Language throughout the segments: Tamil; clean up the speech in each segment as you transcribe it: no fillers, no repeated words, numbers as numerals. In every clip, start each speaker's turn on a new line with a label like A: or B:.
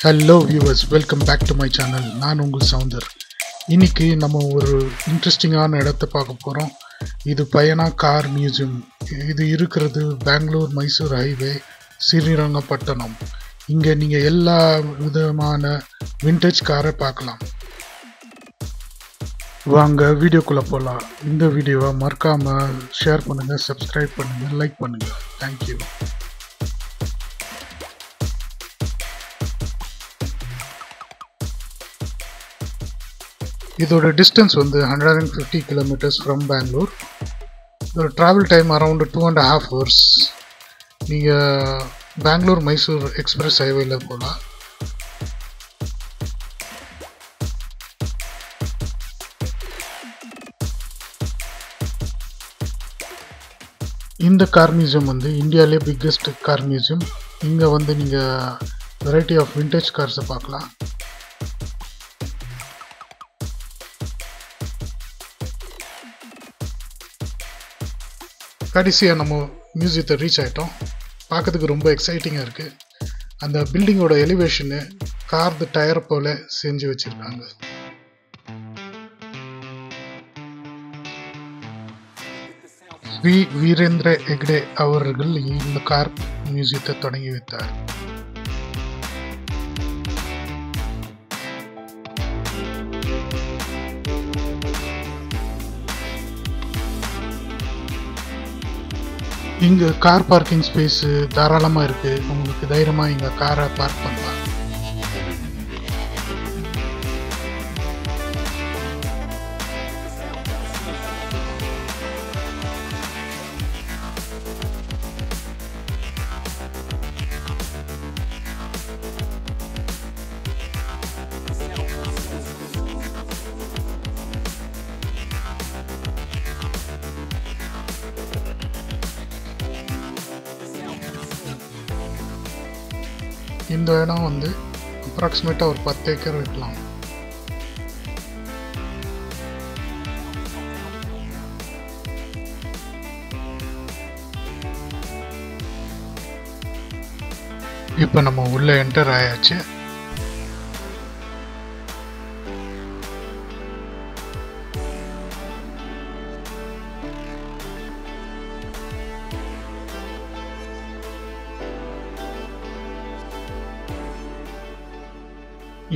A: Hello viewers, welcome back to my channel. நான் உங்கள் சவுந்தர். இன்னைக்கு நம்ம ஒரு இன்ட்ரெஸ்டிங்கான இடத்த பார்க்க போகிறோம். இது பயனா கார் மியூசியம். இது இருக்கிறது பெங்களூர் மைசூர் ஹைவே, ஸ்ரீரங்கப்பட்டணம். இங்கே நீங்கள் எல்லா விதமான விண்டேஜ் காரை பார்க்கலாம். வாங்க வீடியோக்குள்ளே போகலாம். இந்த வீடியோவை மறக்காமல் ஷேர் பண்ணுங்கள், சப்ஸ்கிரைப் பண்ணுங்கள், லைக் பண்ணுங்கள். தேங்க்யூ. இதோட டிஸ்டன்ஸ் வந்து 150 கிலோமீட்டர்ஸ் ஃப்ரம் பெங்களூர். இதோட ட்ராவல் டைம் அரவுண்ட் 2.5 hours. நீங்கள் பெங்களூர் மைசூர் எக்ஸ்பிரஸ் ஹைவேல போகலாம். இந்த கார் மியூசியம் வந்து இந்தியாவிலே பிக்கெஸ்ட் கார் மியூசியம். இங்கே வந்து நீங்கள் வெரைட்டி ஆஃப் விண்டேஜ் கார்ஸை பார்க்கலாம். கடைசியாக நம்ம மியூசியத்தை ரீச் ஆகிட்டோம். பார்க்கறதுக்கு ரொம்ப எக்ஸைட்டிங்காக இருக்குது. அந்த பில்டிங்கோட எலிவேஷனு கார் டயர் போல் செஞ்சு வச்சுருக்காங்க. ஸ்ரீ வீரேந்திர ஹெக்டே அவர்கள் இந்த கார் மியூசியத்தை தொடங்கி வைத்தார். இங்கே கார் பார்க்கிங் ஸ்பேஸு தாராளமாக இருக்குது. உங்களுக்கு தைரியமாக இங்கே காரை பார்க் பண்ணலாம். இந்த இடம் வந்து அப்ராக்சிமேட்டாக ஒரு 10 ஏக்கர் இருக்கலாம். இப்போ நம்ம உள்ள என்டர் ஆயாச்சு.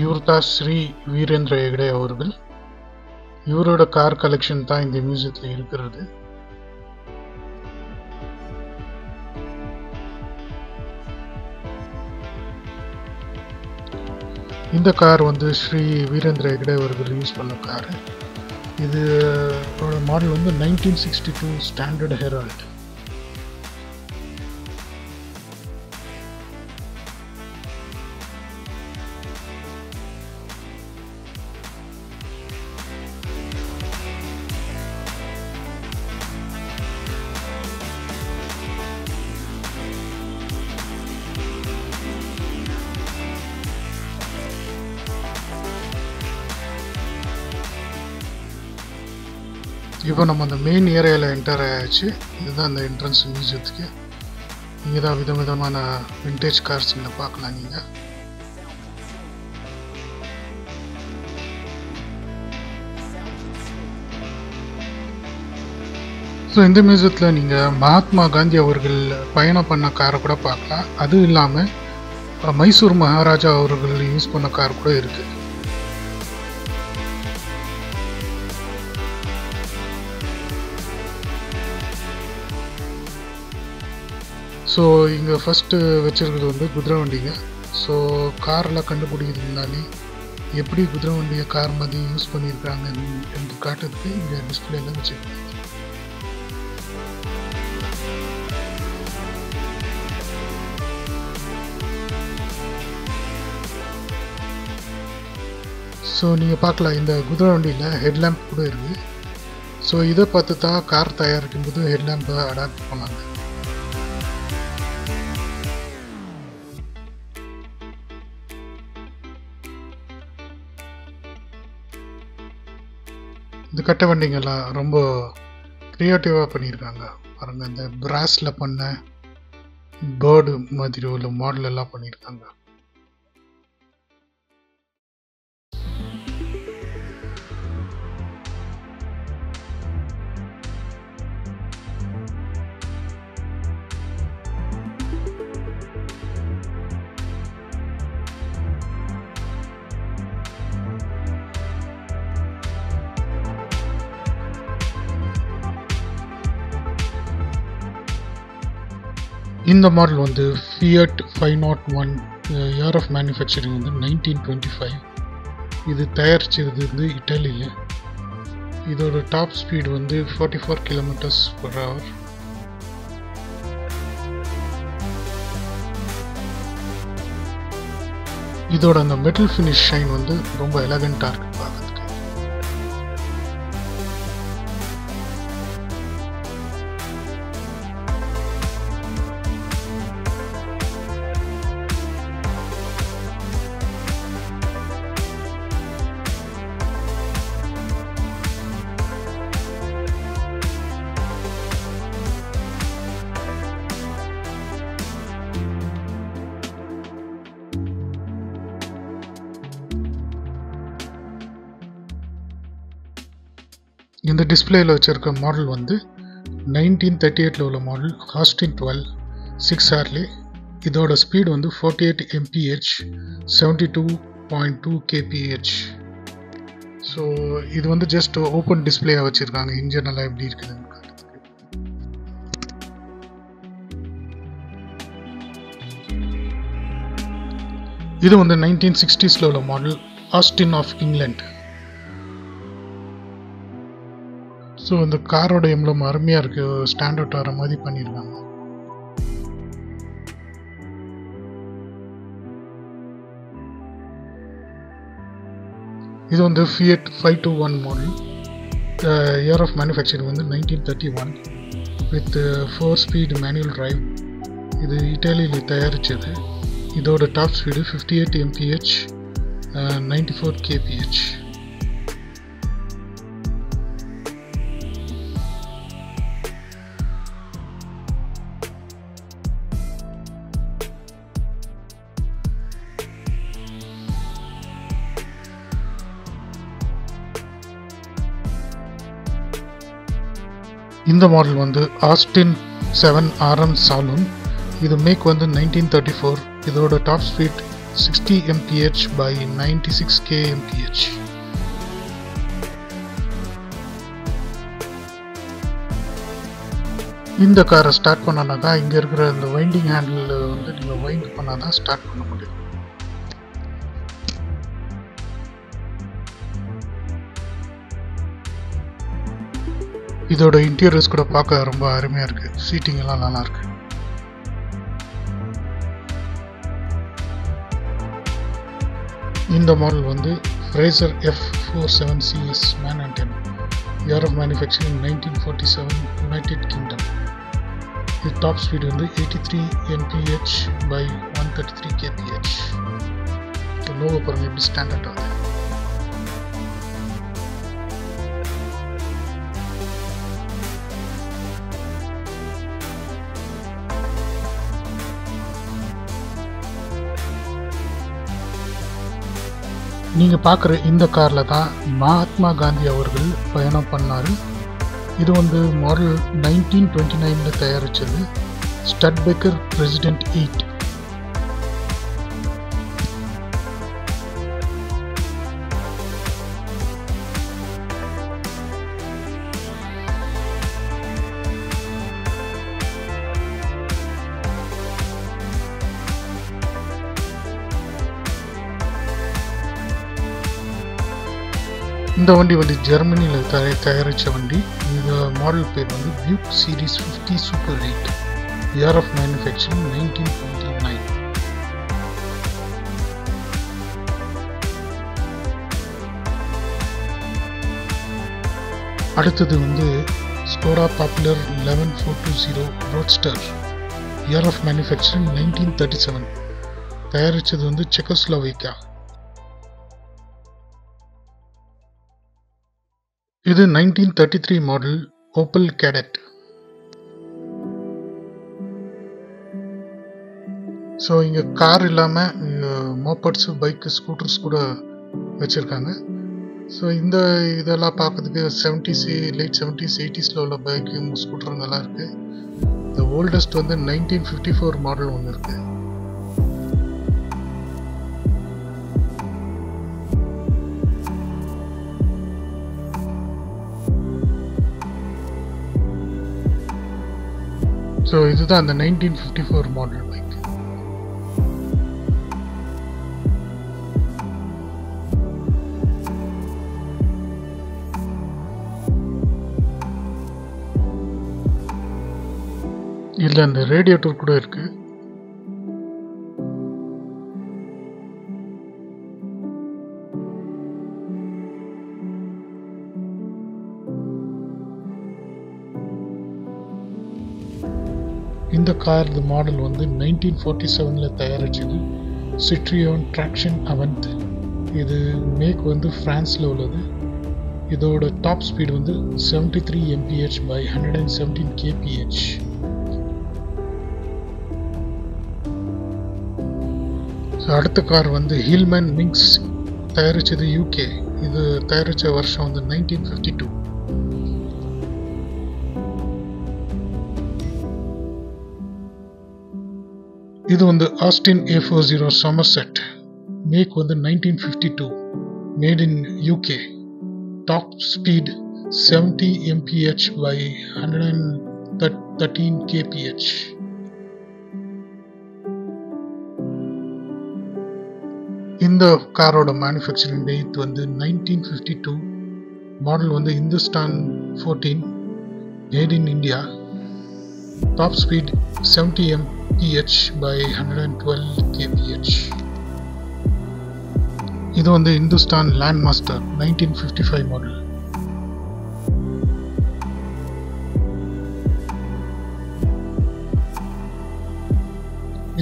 A: இவர் தான் ஸ்ரீ வீரேந்திர ஹெக்டே அவர்கள். இவரோட கார் கலெக்ஷன் தான் இந்த மியூசியத்தில் இருக்கிறது. இந்த கார் வந்து ஸ்ரீ வீரேந்திர ஹெக்டே அவர்கள் யூஸ் பண்ண கார். இது மாடல் வந்து 1962 ஸ்டாண்டர்ட் ஹெரால்ட். இப்போ நம்ம அந்த மெயின் ஏரியாவில் என்டர் ஆயாச்சு. இதுதான் அந்த என்ட்ரன்ஸ் மியூசியத்துக்கு. இங்கே தான் விதவிதமான விண்டேஜ் கார்ஸ் இங்கே பார்க்கலாம் நீங்கள். ஸோ இந்த மியூசியத்தில் நீங்கள் மகாத்மா காந்தி அவர்கள் பயணம் பண்ண காரை கூட பார்க்கலாம். அதுவும் இல்லாமல் மைசூர் மகாராஜா அவர்கள் யூஸ் பண்ண கார் கூட இருக்குது. ஸோ இங்கே ஃபஸ்ட்டு வச்சுருக்கிறது வந்து குதிரை வண்டிங்க. ஸோ காரெலாம் கண்டுபிடிக்கிறதுக்கு முன்னாடி எப்படி குதிரை வண்டியை கார் மாதிரி யூஸ் பண்ணியிருக்காங்க என்று காட்டுறதுக்கு இங்கே டிஸ்பிளேல வச்சுருக்காங்க. ஸோ நீங்கள் பார்க்கலாம், இந்த குதிரை வண்டியில் ஹெட்லேம்ப் கூட இருக்குது. ஸோ இதை பார்த்து தான் கார் தயாரிக்கும் போது ஹெட்லேம்பை அடாப்ட் பண்ணாங்க. இந்த கட்டை வண்டிங்கெல்லாம் ரொம்ப க்ரியேட்டிவாக பண்ணியிருக்காங்க பாருங்கள். இந்த பிராஸில் பண்ண பேர்டு மாதிரி உள்ள மாடல் எல்லாம் பண்ணியிருக்காங்க. இந்த மாடல் வந்து ஃபியட் 501, இயர் ஆஃப் மேனுஃபேக்சரிங் வந்து 1925. இது தயாரிச்சது வந்து இட்டாலியில். இதோட டாப் ஸ்பீடு வந்து 44 km/h. இதோட அந்த மெட்டல் ஃபினிஷ் ஷைன் வந்து ரொம்ப எலகண்ட்டாக இருக்குது பார்க்கறதுக்கு. இந்த டிஸ்பிளேயில் வச்சுருக்க மாடல் வந்து 1938 உள்ள மாடல் ஆஸ்டின் 12 6 ஹார்லி. இதோட ஸ்பீடு வந்து 48 mph 72.2 kph. ஸோ இது வந்து ஜஸ்ட் ஓப்பன் டிஸ்பிளேயாக வச்சுருக்காங்க. இன்ஜினெல்லாம் எப்படி இருக்குதுன்னு. இது வந்து 1960s உள்ள model Austin of England. So இந்த காரோட எம்ப்ளம் அருமையாக இருக்குது, ஸ்டாண்ட் அவுட் ஆகிற மாதிரி பண்ணியிருக்காங்க. இது வந்து Fiat 521 model. Year of manufacturing வந்து 1931 வித் 4 ஸ்பீட் மேனுவல் டிரைவ். இது இட்டாலியில் தயாரித்தது. இதோட டாப் ஸ்பீடு 58 mph 94 kph. இந்த மாடல் வந்து ஆஸ்டின் 7 RM சாலூன். இது மேக் வந்து 1934. இதோட top speed 60 mph by 96 kmph. இந்த காரை ஸ்டார்ட் பண்ணனாக்கா இங்கே இருக்கிற இந்த வைண்டிங் ஹேண்டில் வந்து நீங்கள் வைண்ட் பண்ணால் தான் ஸ்டார்ட் பண்ண முடியும். இதோட இன்டீரியர்ஸ் கூட பார்க்க ரொம்ப அருமையாக இருக்குது. சீட்டிங் எல்லாம் நல்லா இருக்கு. இந்த மாடல் வந்து Fraser F47 CS man. Year of manufacturing 1947 United Kingdom. இது டாப் ஸ்பீடு வந்து 83 mph by 133 kph. லோகோ பாருங்க எப்படி ஸ்டாண்டர்ட் ஆகுது. நீங்கள் பார்க்குற இந்த காரில் தான் மகாத்மா காந்தி அவர்கள் பயணம் பண்ணார். இது வந்து மாடல் 1929 தயாரித்தது. ஸ்டட்பேக்கர் பிரசிடென்ட் 8. இந்த வண்டி வந்து ஜெர்மனியில் தயாரித்த வண்டி. இந்த மாடல் பேர் வந்து Buick Series 50 super 8. Year of manufacturing 1929. அடுத்தது வந்து Skoda Popular 11420 roadster. Year of manufacturing 1937. தயாரித்தது வந்து செக்கோஸ்லோவேக்கியா. இது 1933 மாடல் ஓப்பல் கேடட். ஸோ இங்கே கார் இல்லாமல் மோப்பட்ஸு, பைக்கு, ஸ்கூட்டர்ஸ் கூட வச்சுருக்காங்க. ஸோ இதெல்லாம் பார்க்கறதுக்கு 70s, லேட் 70s, 80ஸில் உள்ள பைக்கு, ஸ்கூட்டர் நல்லா இருக்குது. இந்த ஓல்டஸ்ட் வந்து 1954 மாடல் ஒன்று இருக்குது. ஸோ இதுதான் அந்த 1954 மாடல் பைக். இதில் அந்த ரேடியேட்டர் கூட இருக்கு. இந்த கார் மாடல் வந்து 1947 தயாரிச்சது. சிட்ரியோன் ட்ராக்ஷன் அவென்த். இது மேக் வந்து பிரான்ஸில் உள்ளது. இதோட டாப் ஸ்பீடு வந்து 73 mph by 117 kph. அடுத்த கார் வந்து ஹில்மேன் மிங்ஸ். தயாரிச்சது UK. இது தயாரித்த வருஷம் வந்து 1952. இது வந்து ஆஸ்டின் A40 சமர்செட். மேக் வந்து 1952. Made in UK. Top speed 70 mph by 113 kph. இந்த காரோட மேனுஃபேக்சரிங் டேட் வந்து 1952. மாடல் வந்து Hindustan 14. Made in India. Top speed 70 mph by 112 kph. இது வந்து இந்துஸ்தான் லேண்ட் மாஸ்டர் 1955 மாடல்.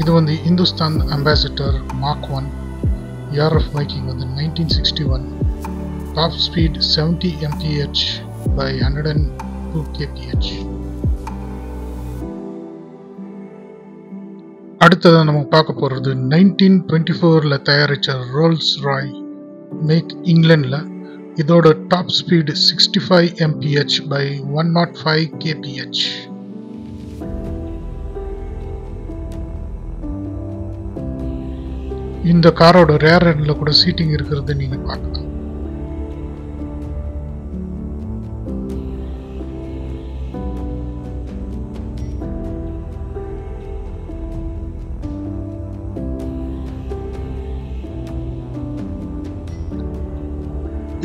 A: இது வந்து Hindustan Ambassador Mark 1. Year of making வந்து 1961. Top speed 70 mph by 102 kph. அடுத்தது நம்ம பார்க்க போகிறது 1924 தயாரித்த ரோல்ஸ் ராய். மேக் இங்கிலாண்டில். இதோட top speed 65 mph by 105 kph. இந்த காரோட ரேர் எண்ட்ல கூட சீட்டிங் இருக்கிறது நீங்க பார்க்கலாம்.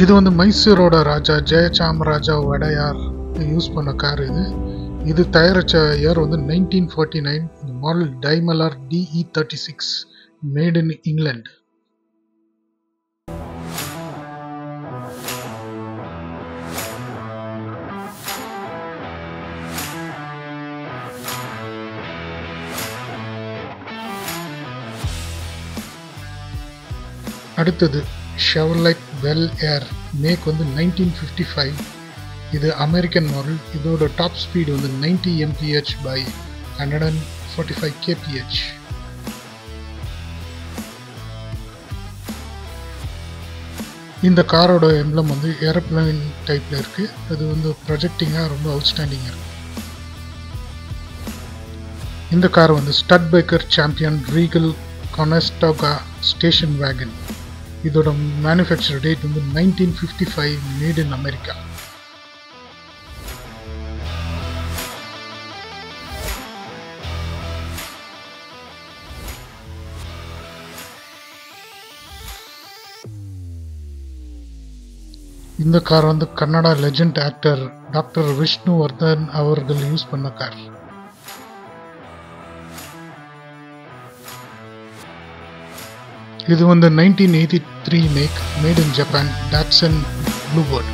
A: இது வந்து மைசூரோட ராஜா ஜெயசாமராஜா வடையார் யூஸ் பண்ண கார். இது தயாரிச்ச இயர் வந்து 1949. Model Daimler DE36. Made in England. அடுத்தது ஷெவர்லெட் பெல் ஏர். மேக் வந்து 1955. இது அமெரிக்கன் மாடல். இதோட டாப் ஸ்பீடு வந்து 90 mph by 145 kph. இந்த காரோட எம்ப்ளம் வந்து ஏரோப்ளேன் டைப்ல இருக்கு. அது வந்து ப்ரொஜெக்டிங்காக ரொம்ப அவுட்ஸ்டாண்டிங்காக இருக்கு. இந்த கார் வந்து Studebaker champion regal Conestoga station wagon. இதோட மேனுஃபேக்சர் டேட் வந்து 1955. Made in America. இந்த கார் வந்து Kannada legend actor doctor Vishnuvardhan அவர்கள் யூஸ் பண்ண கார். இது வந்து 1983 make. Made in Japan. Datsun Bluebird.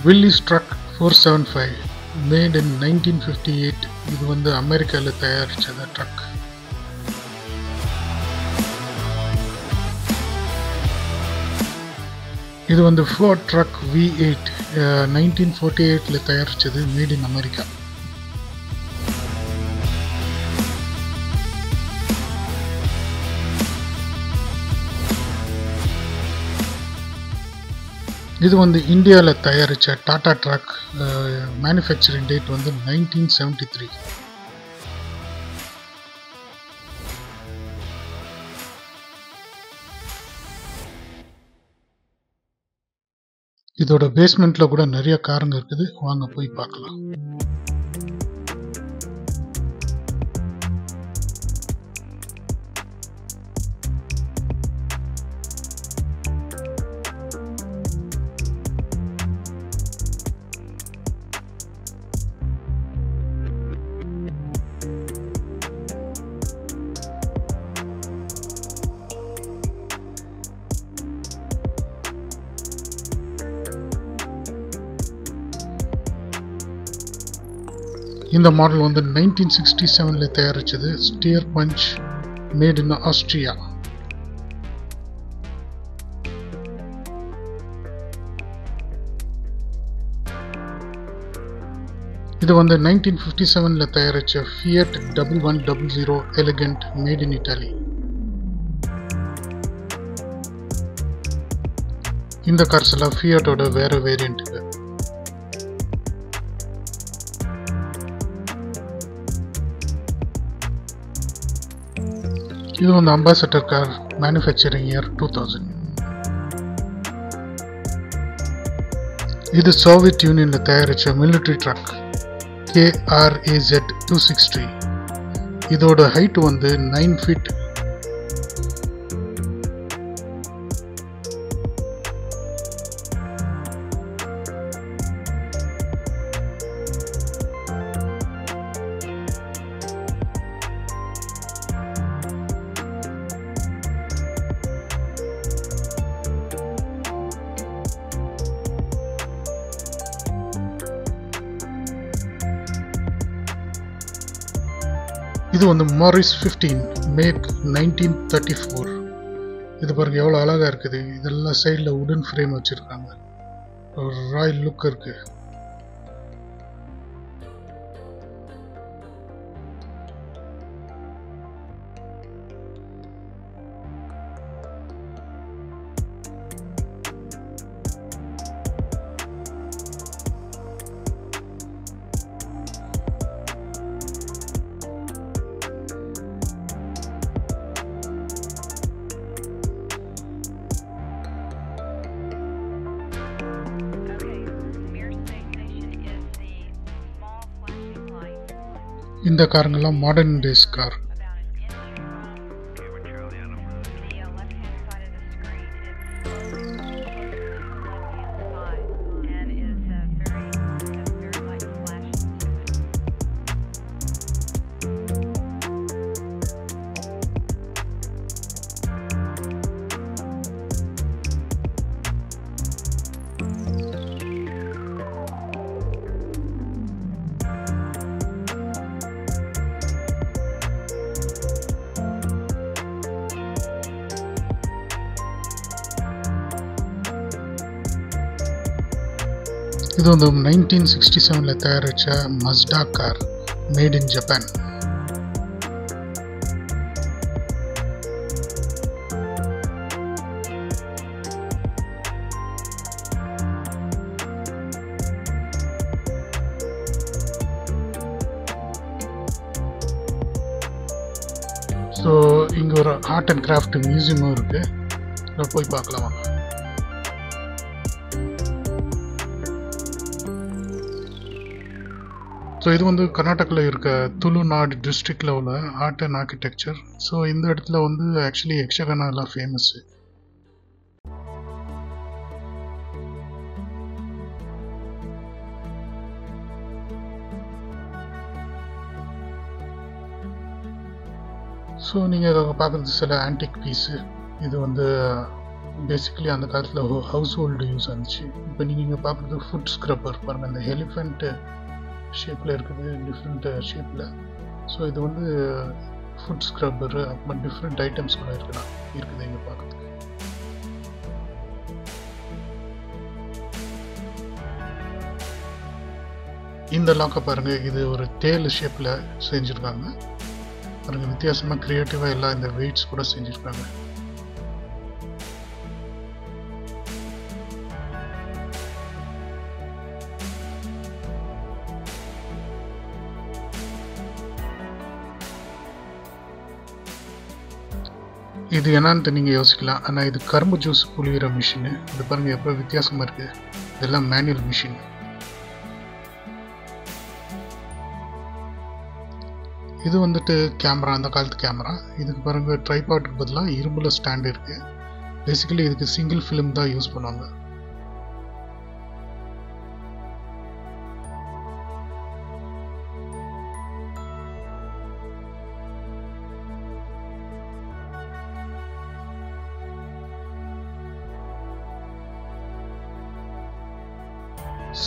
A: Willys Truck 475 made in 1958. இது வந்து அமெரிக்காவில் தயாரிச்சத ட்ரக். இது வந்து Ford Truck V8 1948ல தயாரிச்சது, மேட் இன் அமெரிக்கா. இது வந்து இந்தியாவில் தயாரித்த டாடா ட்ரக், மேனுஃபேக்சரிங் டேட் வந்து 1973. இதோட பேஸ்மெண்ட்ல கூட நிறைய காருங்க இருக்குது, வாங்க போய் பார்க்கலாம். இந்த மாடல் வந்து 1967ல தயாரிச்சது, Steyr Puch, made in Austria. இது வந்து 1957ல தயாரிச்ச Fiat 1100 elegant, made in Italy. இந்த கார்ஸ் எல்லாம் ஃபியட்டோட வேற வேரியன்ட். இது வந்து அம்பாசடர் கார், மேனுஃபேக்சரிங் இயர் 2000. இது சோவியத் யூனியன்ல தயாரிச்ச மிலிட்டரி ட்ரக் KRAZ 260. இதோட ஹைட் வந்து 9 feet. இது வந்து மாரிஸ் 15, மேக் 1934. இது பாருங்க எவ்வளோ அழகா இருக்குது. இதெல்லாம் சைடில் உடன் ஃப்ரேம் வச்சிருக்காங்க, ஒரு ராயல் லுக் இருக்கு. இந்த காருங்கெல்லாம் மாடர்ன் டேஸ் கார். இது வந்து 1967ல தயாரிச்ச Mazda car, made in Japan. So இங்கே ஒரு ஆர்ட் அண்ட் கிராஃப்ட் மியூசியமும் இருக்கு, போய் பார்க்கலாம் வாங்க. ஸோ இது வந்து கர்நாடகாவில் இருக்க துளுநாடு டிஸ்ட்ரிக்டில் உள்ள ஆர்ட் அண்ட் ஆர்கிடெக்சர். ஸோ இந்த இடத்துல வந்து ஆக்சுவலி யக்ஷகானா எல்லாம் ஃபேமஸ்ஸு. ஸோ நீங்கள் பார்க்குறது சில ஆன்டிக் பீஸு. இது வந்து பேசிக்கலி அந்த காலத்தில் ஹவுஸ் ஹோல்டு யூஸ் ஆச்சு. இப்போ நீங்கள் இங்கே பார்க்குறது ஃபுட் ஸ்க்ரப்பர் பாருங்கள், அந்த எலிஃபெண்ட் ஷேப்பில் இருக்குது, டிஃப்ரெண்ட் ஷேப்பில். ஸோ இது வந்து ஃபுட் ஸ்க்ரப்பரு, அப்புறம் டிஃப்ரெண்ட் ஐட்டம்ஸ் கூட இருக்குது இங்கே பார்க்குறதுக்கு. இந்த லாக்கை பாருங்கள், இது ஒரு தேல் ஷேப்பில் செஞ்சுருக்காங்க பாருங்கள். வித்தியாசமாக க்ரியேட்டிவாக எல்லாம் இந்த வெயிட்ஸ் கூட செஞ்சுருக்காங்க. இது என்னான்ட்டு நீங்கள் யோசிக்கலாம், ஆனால் இது கரும்பு ஜூஸ் புளிகிற மிஷினு. இது பாருங்கள் எப்போ வித்தியாசமாக இருக்குது, இதெல்லாம் மேனுவல் மிஷின். இது வந்துட்டு கேமரா, அந்த காலத்து கேமரா. இதுக்கு பாருங்கள் ட்ரைபாட்டுக்கு பதிலாக இரும்பில் ஸ்டாண்ட் இருக்குது. பேசிக்கலி இதுக்கு சிங்கிள் ஃபிலிம் தான் யூஸ் பண்ணுவாங்க.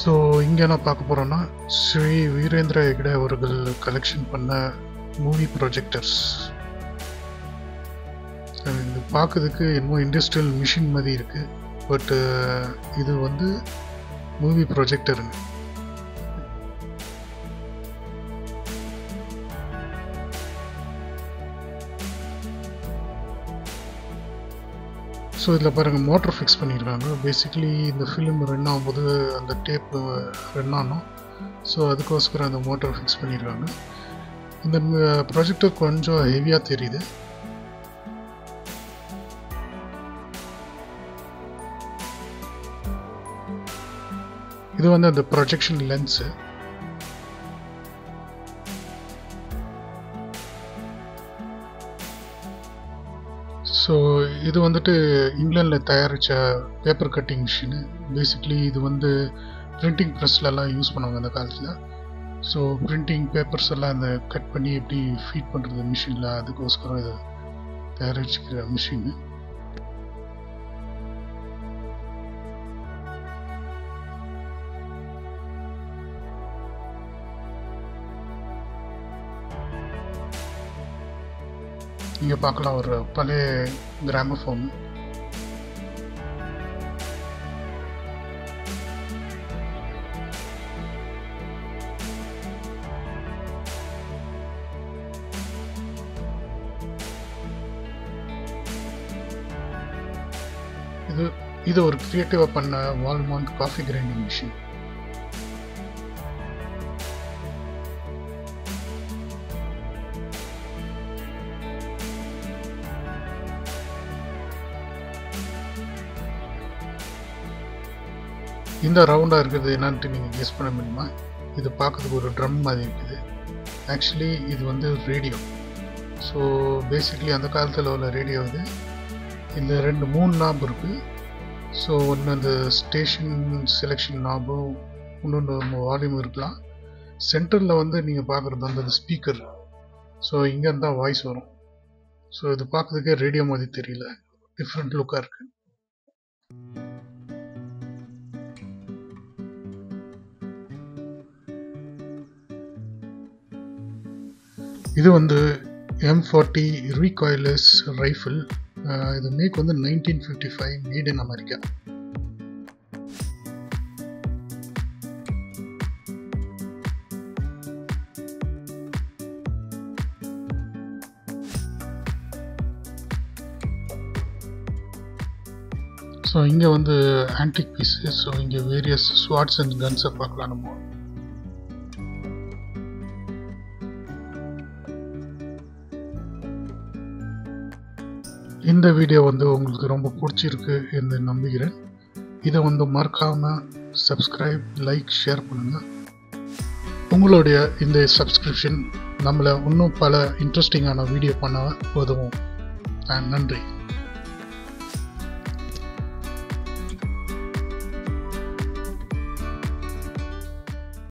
A: ஸோ இங்கே என்ன பார்க்க போகிறோன்னா, ஸ்ரீ வீரேந்திர ஹெக்டே அவர்கள் கலெக்ஷன் பண்ண மூவி ப்ரொஜெக்டர்ஸ். இது பார்க்குறதுக்கு என்னமோ இண்டஸ்ட்ரியல் மிஷின் மாதிரி இருக்குது, பட்டு இது வந்து மூவி ப்ரொஜெக்டருங்க. ஸோ இதில் பாருங்கள் மோட்டர் ஃபிக்ஸ் பண்ணியிருக்காங்க. பேசிக்கலி இந்த ஃபிலிம் ரன் ஆகும்போது அந்த டேப்பு ரன் ஆகணும், ஸோ அதுக்கோஸ்கரம் அந்த மோட்டர் ஃபிக்ஸ் பண்ணியிருக்காங்க. இந்த ப்ரொஜெக்டர் கொஞ்சம் ஹெவியாக தெரியுது. இது வந்து அந்த ப்ரொஜெக்ஷன் லென்ஸு. ஸோ இது வந்துட்டு இங்கிலாண்டில் தயாரித்த பேப்பர் கட்டிங் மிஷினு. பேசிக்லி இது வந்து பிரிண்டிங் ப்ரெஸ்லலாம் யூஸ் பண்ணுவாங்க அந்த காலத்தில். ஸோ பிரிண்டிங் பேப்பர்ஸ் எல்லாம் அந்த கட் பண்ணி எப்படி ஃபீட் பண்ணுறது மிஷினில், அதுக்கோஸ்கரம் இது தயாரிச்சுக்கிற மிஷினு. இங்கே பார்க்கலாம் ஒரு பழைய கிராமஃபோன். இது ஒரு கிரியேட்டிவாக பண்ண வால்மார்ட் காஃபி கிரைண்டிங் மிஷின். இந்த ரவுண்டாக இருக்கிறது என்னன்ட்டு நீங்கள் கெஸ் பண்ண முடியுமா? இது பார்க்கறதுக்கு ஒரு ட்ரம் மாதிரி இருக்குது. ஆக்சுவலி இது வந்து ரேடியோ. ஸோ பேசிக்கலி அந்த காலத்தில் உள்ள ரேடியோ வந்து இந்த 3 நாப் இருக்குது. ஸோ ஒன்று அந்த ஸ்டேஷன் செலெக்ஷன் நாபு, இன்னொன்று வால்யூம் இருக்கலாம். சென்டரில் வந்து நீங்கள் பார்க்குறது வந்து அந்த ஸ்பீக்கர். ஸோ இங்கே இருந்தால் வாய்ஸ் வரும். ஸோ இது பார்க்கறதுக்கே ரேடியோ மாதிரி தெரியல, டிஃப்ரெண்ட் லுக்காக இருக்குது. இது வந்து M40 ரீகாயிலஸ் ரைஃபிள். இது மேக் வந்து 1955, மேட் இன் அமெரிக்கா. ஸோ இங்கே வந்து ஆன்டிக் பீஸு. ஸோ இங்கே வேரியஸ் ஸ்வாட்ஸ் அண்ட் கன்ஸை பார்க்கலாம் நம்ம. இந்த வீடியோ வந்து உங்களுக்கு ரொம்ப பிடிச்சிருக்கு என்று நம்புகிறேன். இதை வந்து மறக்காமல் சப்ஸ்கிரைப், லைக், ஷேர் பண்ணுங்கள். உங்களுடைய இந்த சப்ஸ்கிரிப்ஷன் நம்மளை இன்னும் பல இன்ட்ரெஸ்டிங்கான வீடியோ பண்ண உதவும். நன்றி.